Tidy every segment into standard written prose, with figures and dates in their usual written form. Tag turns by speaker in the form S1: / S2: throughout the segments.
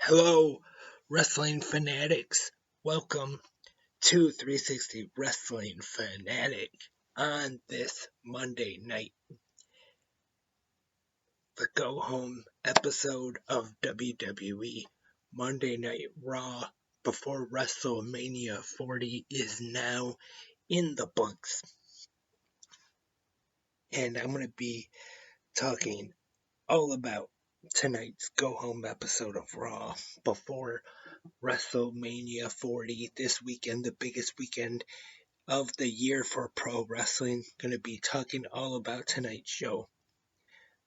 S1: Hello, Wrestling Fanatics. Welcome to 360 Wrestling Fanatic on this Monday night. The go home episode of WWE Monday Night Raw before WrestleMania 40 is now in the books. And I'm going to be talking all about tonight's go home episode of Raw before WrestleMania 40 this weekend, the biggest weekend of the year for pro wrestling. Going to be talking all about tonight's show.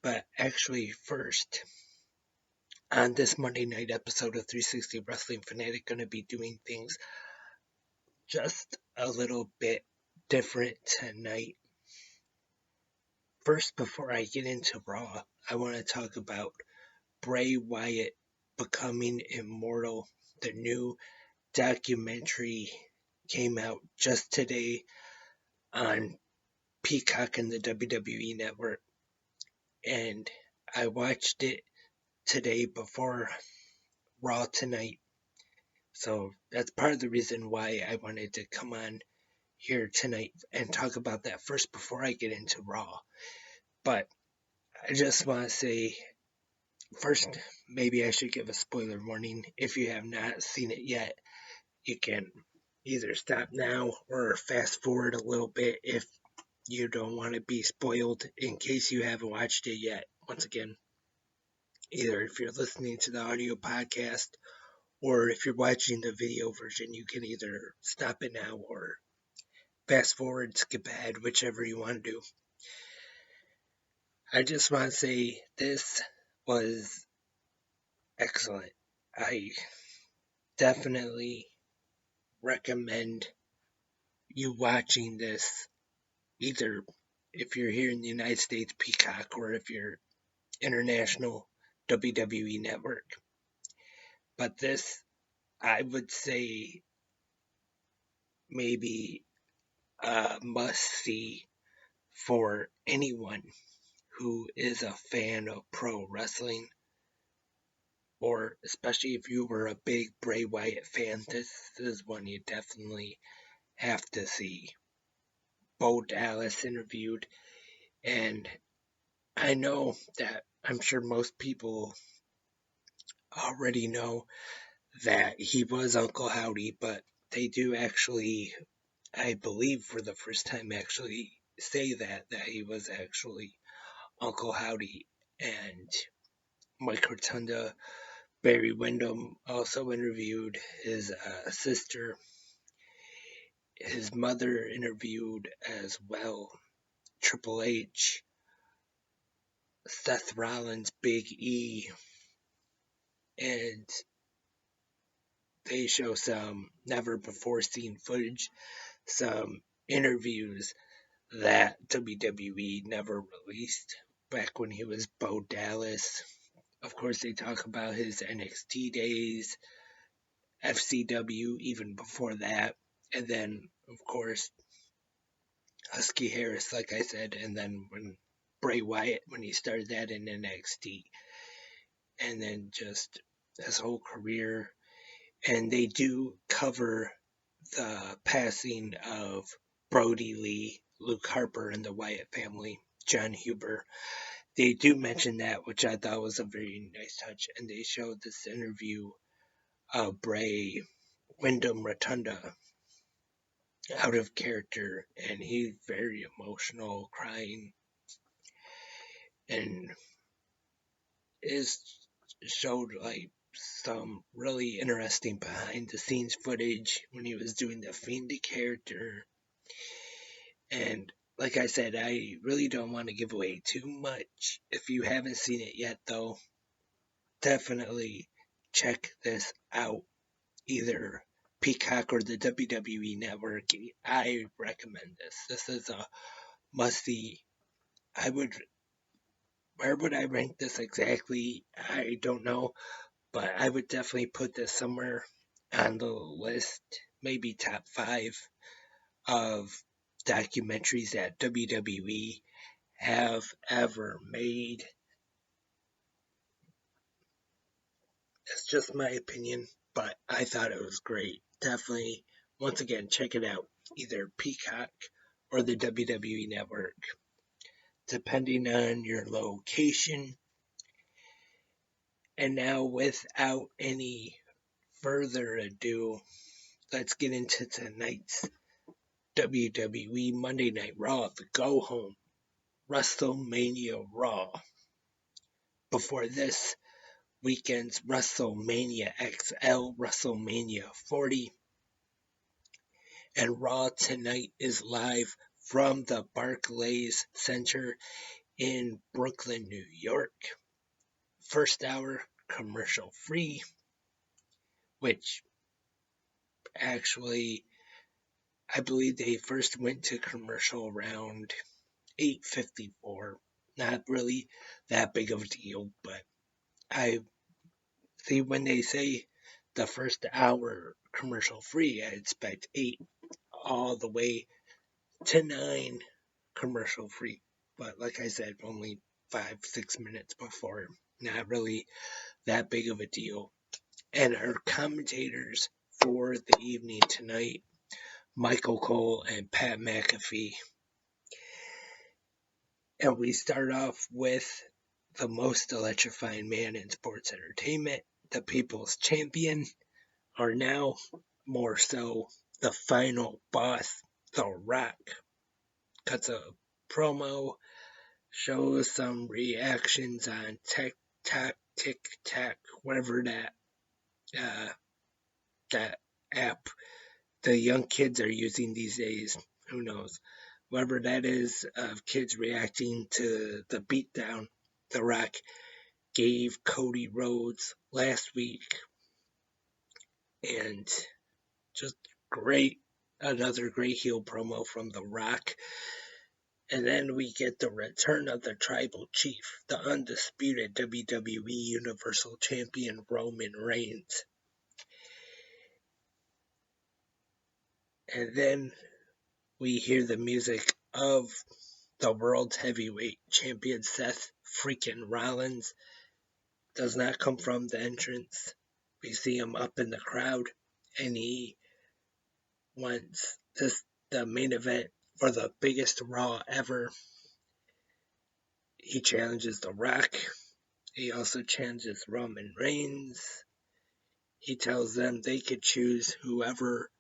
S1: But actually, first, on this Monday night episode of 360 Wrestling Fanatic, going to be doing things just a little bit different tonight. First, before I get into Raw, I want to talk about Bray Wyatt becoming immortal. The new documentary came out just today on Peacock and the WWE Network, and I watched it today before Raw tonight. So that's part of the reason why I wanted to come on here tonight and talk about that first before I get into Raw. But I just want to say first, maybe I should give a spoiler warning. If you have not seen it yet, you can either stop now or fast forward a little bit if you don't want to be spoiled in case you haven't watched it yet. Once again, either if you're listening to the audio podcast or if you're watching the video version, you can either stop it now or fast forward, skip ahead, whichever you want to do. I just want to say this was excellent. I definitely recommend you watching this, either if you're here in the United States, Peacock, or if you're international, WWE Network. But this, I would say, maybe a must-see for anyone who is a fan of pro wrestling, or especially if you were a big Bray Wyatt fan. This is one you definitely have to see. Bo Dallas interviewed, and I know that I'm sure most people already know that he was Uncle Howdy, but they do actually, I believe for the first time, actually say that he was actually Uncle Howdy. And Mike Rotunda, Barry Windham also interviewed his sister. His mother interviewed as well. Triple H, Seth Rollins, Big E, and they show some never before seen footage, some interviews that WWE never released back when he was Bo Dallas. Of course, they talk about his NXT days, FCW even before that, and then, of course, Husky Harris, like I said, and then when Bray Wyatt, when he started that in NXT, and then just his whole career. And they do cover the passing of Brody Lee, Luke Harper, and the Wyatt family, John Huber. They do mention that, which I thought was a very nice touch. And they showed this interview of Bray Windham Rotunda out of character, and he's very emotional, crying, and is showed like some really interesting behind the scenes footage when he was doing the Fiend character. And like I said, I really don't want to give away too much. If you haven't seen it yet, though, definitely check this out. Either Peacock or the WWE Network. I recommend this. This is a must-see. Where would I rank this exactly? I don't know, but I would definitely put this somewhere on the list, maybe top 5 of documentaries that WWE have ever made. It's just my opinion, but I thought it was great. Definitely, once again, check it out. Either Peacock or the WWE Network, depending on your location. And now, without any further ado, let's get into tonight's WWE Monday Night Raw, the go home WrestleMania Raw. Before this weekend's WrestleMania XL, WrestleMania 40, and Raw tonight is live from the Barclays Center in Brooklyn, New York. First hour commercial free, which actually I believe they first went to commercial around 8:54. Not really that big of a deal, but I see when they say the first hour commercial free, I expect 8 all the way to 9 commercial free. But like I said, only 5-6 minutes before. Not really that big of a deal. And our commentators for the evening tonight, Michael Cole and Pat McAfee. And we start off with the most electrifying man in sports entertainment, the people's champion, or now more so the final boss, The Rock. Cuts a promo, shows some reactions on TikTok, whatever that app the young kids are using these days. Who knows? Whatever that is, of kids reacting to the beatdown The Rock gave Cody Rhodes last week. And just great, another great heel promo from The Rock. And then we get the return of the Tribal Chief, the undisputed WWE Universal Champion Roman Reigns. And then we hear the music of the World Heavyweight Champion Seth freaking Rollins. Does not come from the entrance. We see him up in the crowd, and he wants the main event for the biggest Raw ever. He challenges The Rock. He also challenges Roman Reigns. He tells them they could choose whoever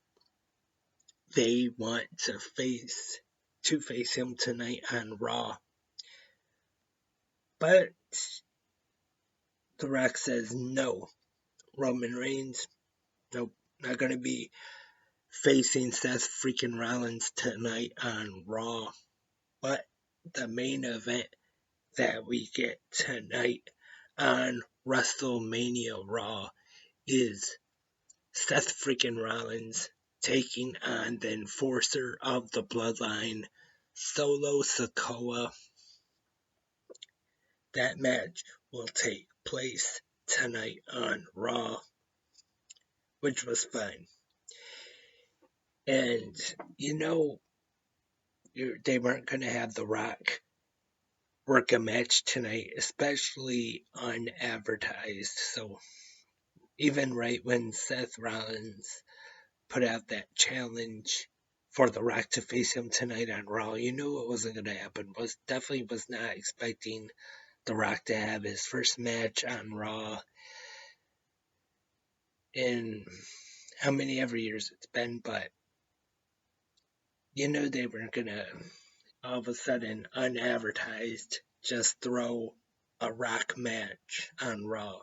S1: they want to face him tonight on Raw. But The Rock says no. Roman Reigns, nope, not going to be facing Seth freaking Rollins tonight on Raw. But the main event that we get tonight on WrestleMania Raw is Seth freaking Rollins taking on the enforcer of the bloodline, Solo Sikoa. That match will take place tonight on Raw, which was fun. And, they weren't going to have The Rock work a match tonight, especially unadvertised. So even right when Seth Rollins put out that challenge for The Rock to face him tonight on Raw, you knew it wasn't going to happen. Definitely was not expecting The Rock to have his first match on Raw in how many ever years it's been, but they weren't going to all of a sudden, unadvertised, just throw a Rock match on Raw.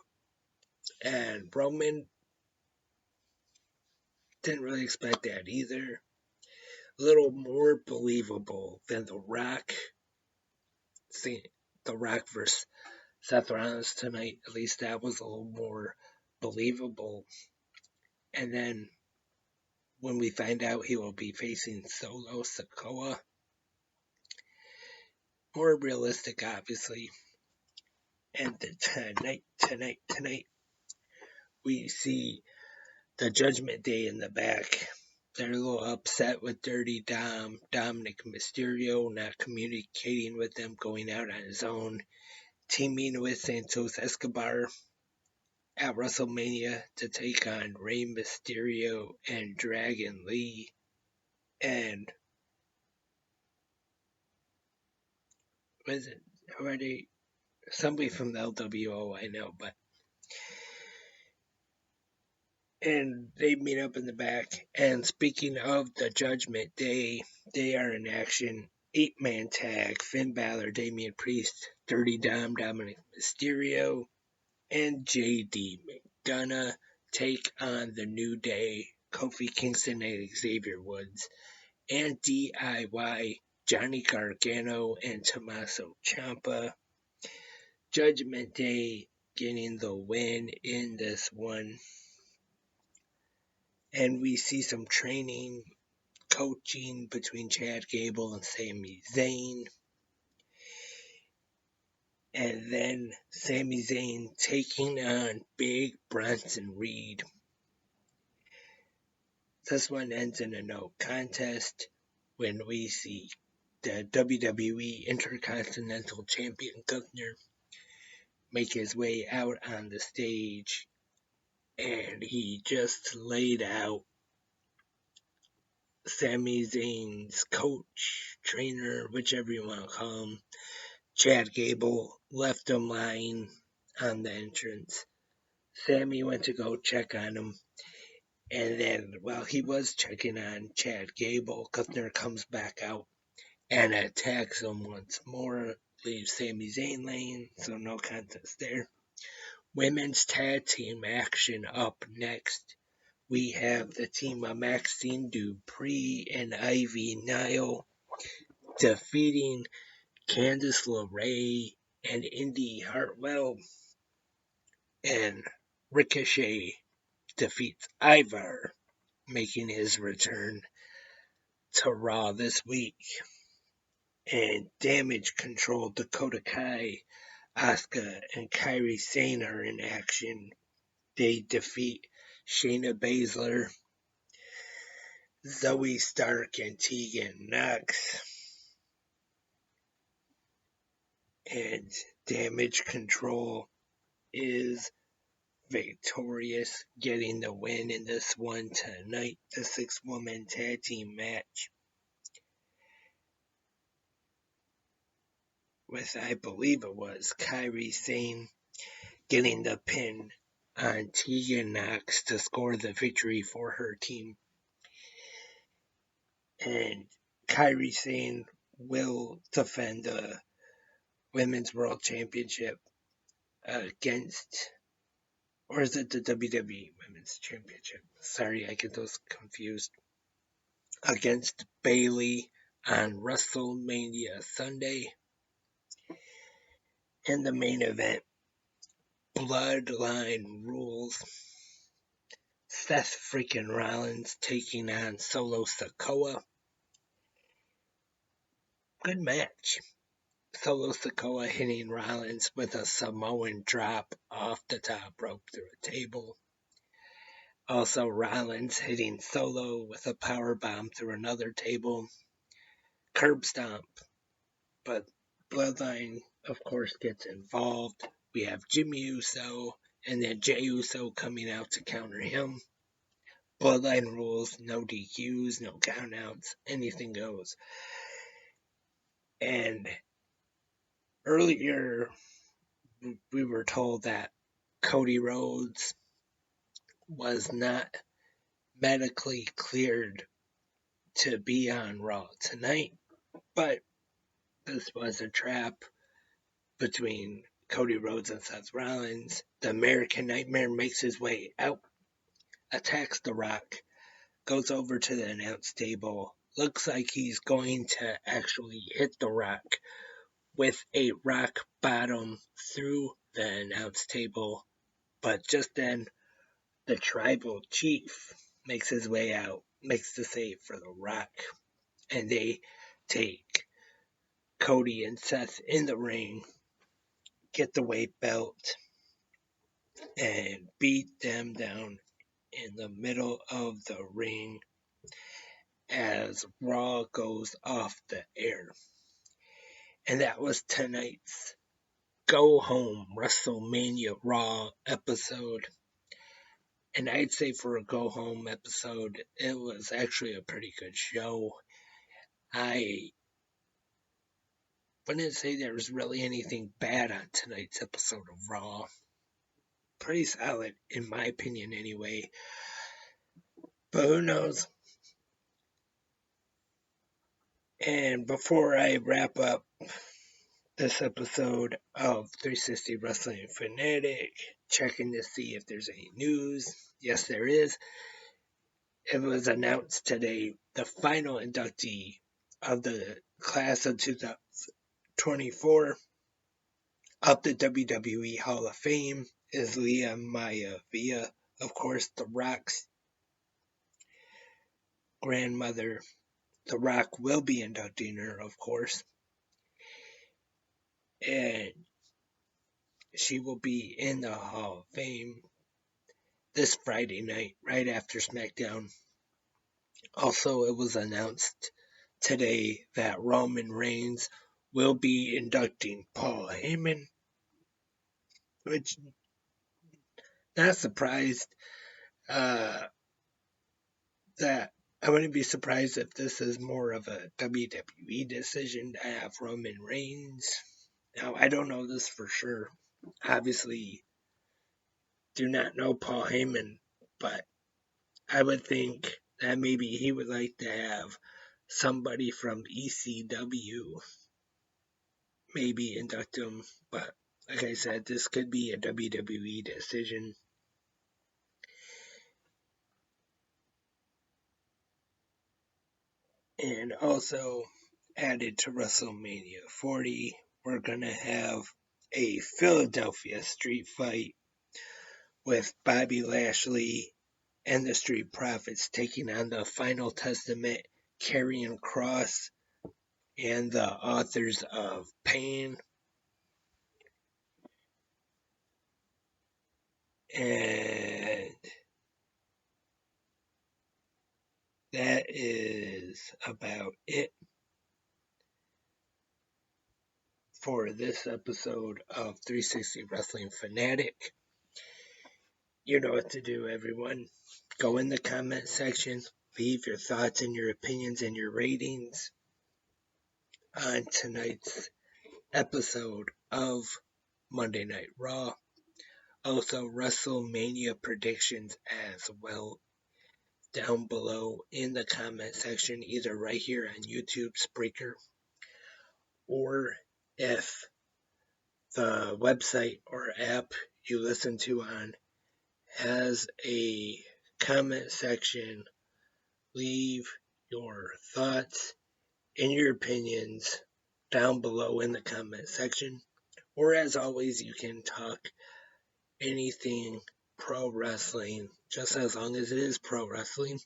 S1: And Roman didn't really expect that either. A little more believable than The Rock. See, The Rock versus Seth Rollins tonight, at least that was a little more believable. And then when we find out he will be facing Solo Sikoa, more realistic, obviously. And tonight, we see the Judgment Day in the back. They're a little upset with Dirty Dom, Dominic Mysterio, not communicating with them, going out on his own, teaming with Santos Escobar. at WrestleMania to take on Rey Mysterio and Dragon Lee. And was it already somebody from the LWO? I know, but and they meet up in the back. And speaking of the Judgment Day, they are in action. 8-man tag: Finn Balor, Damian Priest, Dirty Dom, Dominic Mysterio, and JD McDonough take on the New Day, Kofi Kingston and Xavier Woods, and DIY, Johnny Gargano and Tommaso Ciampa. Judgment Day getting the win in this one. And we see some training, coaching between Chad Gable and Sami Zayn. And then Sami Zayn taking on Big Bronson Reed. This one ends in a no contest when we see the WWE Intercontinental Champion Gunther make his way out on the stage, and he just laid out Sami Zayn's coach, trainer, whichever you want to call him, Chad Gable, left him lying on the entrance. Sami went to go check on him, and then while he was checking on Chad Gable, Gunther comes back out and attacks him once more, leaves Sami Zayn laying, so no contest there. Women's tag team action up next. We have the team of Maxine Dupree and Ivy Nile defeating Candice LeRae and Indy Hartwell. And Ricochet defeats Ivar, making his return to Raw this week. And Damage Control, Dakota Kai, Asuka, and Kairi Sane are in action. They defeat Shayna Baszler, Zoe Stark, and Tegan Nox. And Damage Control is victorious, getting the win in this one tonight, the 6-woman tag team match. With, I believe it was, Kairi Sane getting the pin on Tegan Nox to score the victory for her team. And Kairi Sane will defend the Women's World Championship against, or is it the WWE Women's Championship? Sorry, I get those confused. Against Bayley on WrestleMania Sunday. In the main event, Bloodline Rules. Seth freaking Rollins taking on Solo Sikoa. Good match. Solo Sikoa hitting Rollins with a Samoan drop off the top rope through a table. Also, Rollins hitting Solo with a powerbomb through another table. Curb stomp. But Bloodline, of course, gets involved. We have Jimmy Uso and then Jey Uso coming out to counter him. Bloodline Rules, no DQs, no countouts, anything goes. And earlier, we were told that Cody Rhodes was not medically cleared to be on Raw tonight, but this was a trap between Cody Rhodes and Seth Rollins. The American Nightmare makes his way out, attacks The Rock, goes over to the announce table, looks like he's going to actually hit The Rock with a rock bottom through the announce table, but just then the tribal chief makes his way out, makes the save for The Rock, and they take Cody and Seth in the ring, get the weight belt, and beat them down in the middle of the ring as Raw goes off the air. And that was tonight's Go Home WrestleMania RAW episode. And I'd say for a Go Home episode, it was actually a pretty good show. I wouldn't say there was really anything bad on tonight's episode of Raw. Pretty solid, in my opinion, anyway. But who knows? And before I wrap up this episode of 360 Wrestling Fanatic, checking to see if there's any news. Yes, there is. It was announced today the final inductee of the class of 2024 of the WWE Hall of Fame is Leah Maya Villa, of course, The Rock's grandmother. The Rock will be inducting her, of course. And she will be in the Hall of Fame this Friday night, right after SmackDown. Also, it was announced today that Roman Reigns will be inducting Paul Heyman, which, not surprised. That I wouldn't be surprised if this is more of a WWE decision to have Roman Reigns. Now, I don't know this for sure. Obviously, do not know Paul Heyman, but I would think that maybe he would like to have somebody from ECW maybe induct him. But like I said, this could be a WWE decision. And also added to WrestleMania 40, we're going to have a Philadelphia street fight with Bobby Lashley and the Street Profits taking on the Final Testament, Karrion Kross, and the authors of Pain. And that is about it for this episode of 360 Wrestling Fanatic. You know what to do, everyone. Go in the comment section, leave your thoughts and your opinions and your ratings on tonight's episode of Monday Night Raw. Also, WrestleMania predictions as well down below in the comment section, either right here on YouTube, Spreaker, or if the website or app you listen to on has a comment section, leave your thoughts and your opinions down below in the comment section. Or as always, you can talk anything pro wrestling, just as long as it is pro wrestling.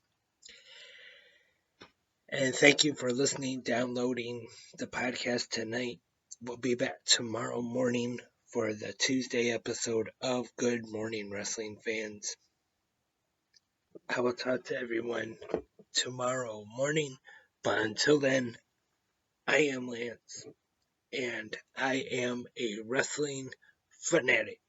S1: And thank you for listening, downloading the podcast tonight. We'll be back tomorrow morning for the Tuesday episode of Good Morning Wrestling Fans. I will talk to everyone tomorrow morning, but until then, I am Lance, and I am a wrestling fanatic.